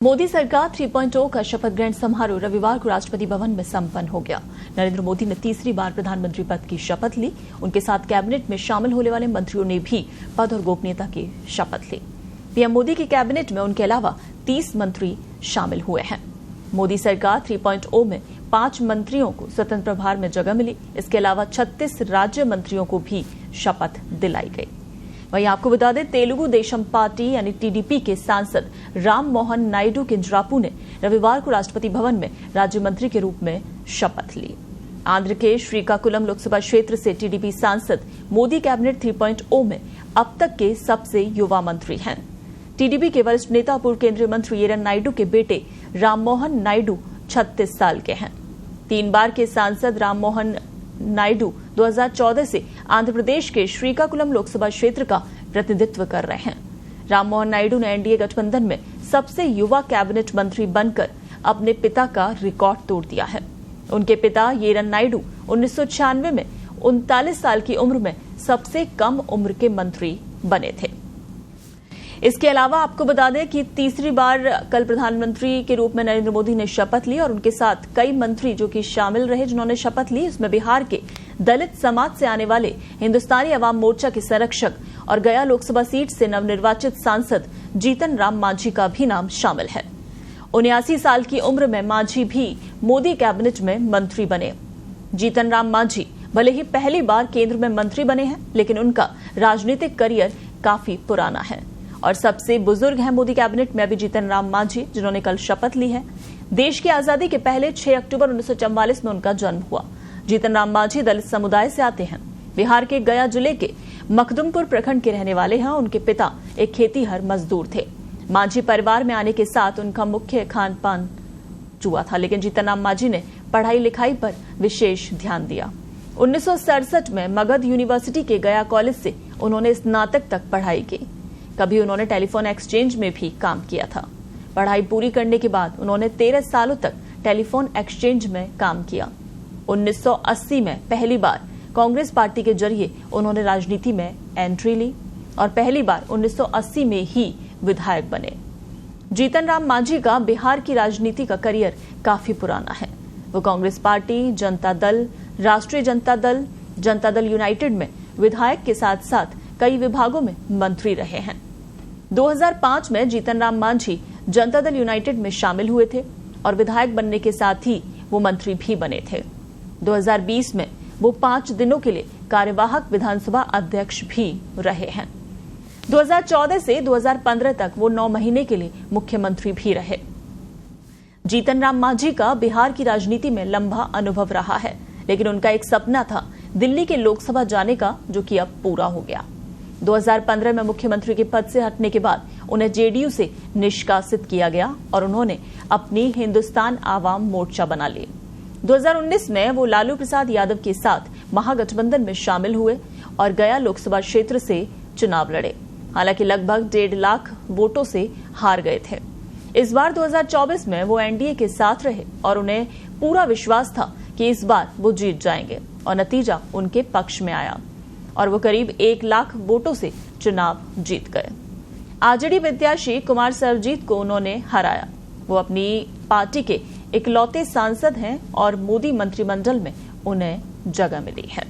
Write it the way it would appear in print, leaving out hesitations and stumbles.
मोदी सरकार 3.0 का शपथ ग्रहण समारोह रविवार को राष्ट्रपति भवन में संपन्न हो गया। नरेंद्र मोदी ने तीसरी बार प्रधानमंत्री पद की शपथ ली। उनके साथ कैबिनेट में शामिल होने वाले मंत्रियों ने भी पद और गोपनीयता की शपथ ली। पीएम मोदी की कैबिनेट में उनके अलावा 30 मंत्री शामिल हुए हैं। मोदी सरकार 3.0 में 5 मंत्रियों को स्वतंत्र प्रभार में जगह मिली। इसके अलावा 36 राज्य मंत्रियों को भी शपथ दिलाई गई। वहीं आपको बता दें, तेलुगु देशम पार्टी यानी टीडीपी के सांसद राम मोहन नायडू किंजरापू ने रविवार को राष्ट्रपति भवन में राज्य मंत्री के रूप में शपथ ली। आंध्र के श्रीकाकुलम लोकसभा क्षेत्र से टीडीपी सांसद मोदी कैबिनेट 3.0 में अब तक के सबसे युवा मंत्री हैं। टीडीपी के वरिष्ठ नेता पूर्व केंद्रीय मंत्री येरन नायडू के बेटे राम मोहन नायडू 36 साल के हैं। 3 बार के सांसद राम मोहन नायडू 2014 से आंध्र प्रदेश के श्रीकाकुलम लोकसभा क्षेत्र का प्रतिनिधित्व कर रहे हैं। राम मोहन नायडू ने एनडीए गठबंधन में सबसे युवा कैबिनेट मंत्री बनकर अपने पिता का रिकॉर्ड तोड़ दिया है। उनके पिता येरन नायडू 1996 में 39 साल की उम्र में सबसे कम उम्र के मंत्री बने थे। इसके अलावा आपको बता दें कि तीसरी बार कल प्रधानमंत्री के रूप में नरेंद्र मोदी ने शपथ ली और उनके साथ कई मंत्री जो कि शामिल रहे जिन्होंने शपथ ली। इसमें बिहार के दलित समाज से आने वाले हिंदुस्तानी अवाम मोर्चा के संरक्षक और गया लोकसभा सीट से नवनिर्वाचित सांसद जीतन राम मांझी का भी नाम शामिल है। 79 साल की उम्र में मांझी भी मोदी कैबिनेट में मंत्री बने। जीतन राम मांझी भले ही पहली बार केंद्र में मंत्री बने हैं, लेकिन उनका राजनीतिक करियर काफी पुराना है और सबसे बुजुर्ग हैं मोदी कैबिनेट में अभी जीतन राम मांझी, जिन्होंने कल शपथ ली है। देश की आजादी के पहले 6 अक्टूबर 1944 में उनका जन्म हुआ। जीतन राम मांझी दलित समुदाय से आते हैं। बिहार के गया जिले के मखदुमपुर प्रखंड के रहने वाले हैं। उनके पिता एक खेतीहर मजदूर थे। मांझी परिवार में आने के साथ उनका मुख्य खान पान जुआ था, लेकिन जीतन राम मांझी ने पढ़ाई लिखाई पर विशेष ध्यान दिया। 1967 में मगध यूनिवर्सिटी के गया कॉलेज से उन्होंने स्नातक तक पढ़ाई की। कभी उन्होंने टेलीफोन एक्सचेंज में भी काम किया था। पढ़ाई पूरी करने के बाद उन्होंने 13 सालों तक टेलीफोन एक्सचेंज में काम किया। 1980 में पहली बार कांग्रेस पार्टी के जरिए उन्होंने राजनीति में एंट्री ली और पहली बार 1980 में ही विधायक बने। जीतन राम मांझी का बिहार की राजनीति का करियर काफी पुराना है। वो कांग्रेस पार्टी, जनता दल, राष्ट्रीय जनता दल यूनाइटेड में विधायक के साथ साथ कई विभागों में मंत्री रहे हैं। 2005 में जीतन राम मांझी जनता दल यूनाइटेड में शामिल हुए थे और विधायक बनने के साथ ही वो मंत्री भी बने थे। 2020 में वो 5 दिनों के लिए कार्यवाहक विधानसभा अध्यक्ष भी रहे हैं। 2014 से 2015 तक वो 9 महीने के लिए मुख्यमंत्री भी रहे। जीतन राम मांझी का बिहार की राजनीति में लंबा अनुभव रहा है, लेकिन उनका एक सपना था दिल्ली के लोकसभा जाने का, जो कि अब पूरा हो गया। 2015 में मुख्यमंत्री के पद से हटने के बाद उन्हें जेडीयू से निष्कासित किया गया और उन्होंने अपनी हिंदुस्तान आवाम मोर्चा बना ली। 2019 में वो लालू प्रसाद यादव के साथ महागठबंधन में शामिल हुए और गया लोकसभा क्षेत्र से चुनाव लड़े। हालांकि लगभग 1.5 लाख वोटों से हार गए थे। इस बार 2024 में वो एनडीए के साथ रहे और उन्हें पूरा विश्वास था कि इस बार वो जीत जाएंगे और नतीजा उनके पक्ष में आया और वो करीब 1 लाख वोटों से चुनाव जीत गए। आरजेडी प्रत्याशी कुमार सर्वजीत को उन्होंने हराया। वो अपनी पार्टी के इकलौते सांसद हैं और मोदी मंत्रिमंडल में उन्हें जगह मिली है।